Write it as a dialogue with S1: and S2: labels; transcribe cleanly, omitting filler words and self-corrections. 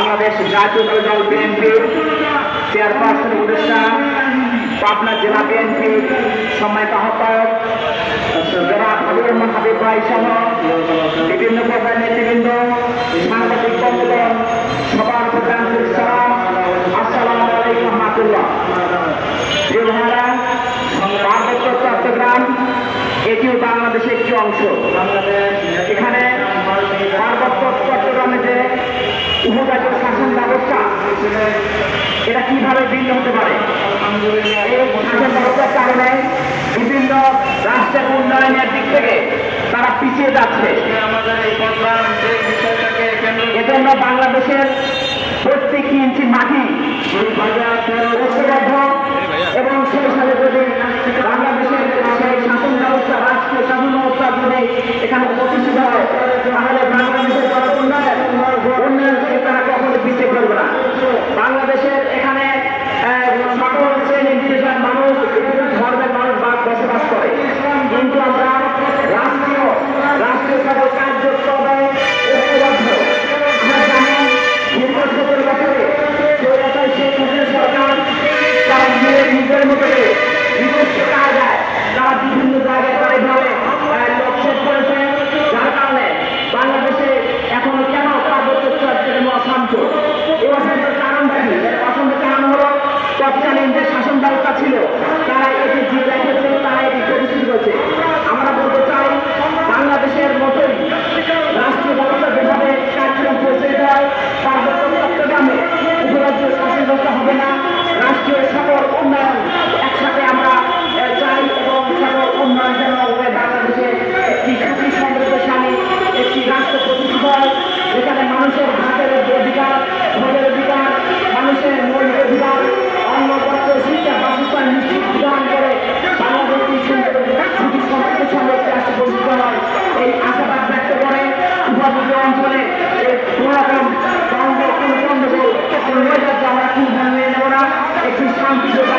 S1: বাংলাদেশ জাতীয় দল বিএনপির চেয়ারপারসন উপদেষ্টা, পাবনা জেলা বিএনপির সম্মানিত আহ্বায়ক জনাব হাবিবুর রহমান হাবিব ভাই সহ বিভিন্ন প্রকার নেতৃবৃন্দ, সাংবাদিক বন্ধুগণ, সবার প্রধান সালাম, আসসালামু আলাইকুম রহমতুল্লাহ। প্রিয় ভাইরা, পার্বত্য চট্টগ্রাম এটিও বাংলাদেশের একটি অংশ। এখানে পার্বত্য চট্টগ্রামে যে উপজাতীয় শাসন ব্যবস্থা, এটা কিভাবে ভিন্ন হতে পারে? এই শাসন ব্যবস্থার কারণে বিভিন্ন রাষ্ট্রের উন্নয়নের দিক থেকে তারা পিছিয়ে যাচ্ছে। এজন্য বাংলাদেশের প্রত্যেক ইঞ্চি মাটি এবং সেই সাথে যদি বাংলাদেশের সেই শাসন ব্যবস্থা, রাষ্ট্রীয় শাসন ব্যবস্থা যদি এখানে প্রতিষ্ঠিত হয়, তাহলে বাংলাদেশের উন্নয়ন থেকে তারা কখনো পিছিয়ে পড়বে না। বাংলাদেশের এখানে সকল শ্রেণীর পেশার মানুষ, ধর্মের মানুষ বসবাস করে, কিন্তু আমরা রাষ্ট্রীয় সকল কার্যক্রমে ঐক্যবদ্ধ। আমরা জানি দীর্ঘ 17 বছরে শেখ মুজিবুর সরকার তারা নিজের মতো নিজস্ব কায়দায় তারা বিভিন্ন জায়গায় তারা এভাবে লোকসেট করেছে, যার কারণে বাংলাদেশে এখনো কেন পার্বত্য চট্টগ্রাম অশান্ত? এই অশান্তের কারণটা কি? অশান্তের কারণ হলো তৎকালীন যে শাসন ব্যবস্থা ছিল, তারা এটি জিয়ে রেখেছে, তারা এটি প্রতিষ্ঠিত করেছে। আমরা বলতে চাই, বাংলাদেশের মতোই রাষ্ট্রীয় ব্যবস্থা যেভাবে কার্যক্রম পরিচালিত হয়, পার্বত্য চট্টগ্রামে উপরাজ্য শাসন ব্যবস্থা হবে না। রাষ্ট্রীয় সকল উন্নয়ন একসাথে আমরা চাই এবং সকল উন্নয়ন যেন বাংলাদেশে একটি সুখী সমৃদ্ধশালী একটি রাষ্ট্র প্রতিষ্ঠিত হয়, যেখানে মানুষের ভাতের অধিকার, ভোটের অধিকার, মানুষের মৌলিক অধিকার, অন্ন বস্ত্র শিক্ষা বাসস্থান নিশ্চিত প্রদান করে বাংলাদেশটি সুখী সমৃদ্ধশালী একটি রাষ্ট্র প্রতিষ্ঠিত হয়। এই আশাবাদ ব্যক্ত করে উপযুক্ত অঞ্চলে কোনোরকম দ্বন্দ্ব, কোনো গণ্ডগোল, কোনো নৈরাজ্য আমরা খুব মেনে নেব না। একটি শান্তিপূর্ণ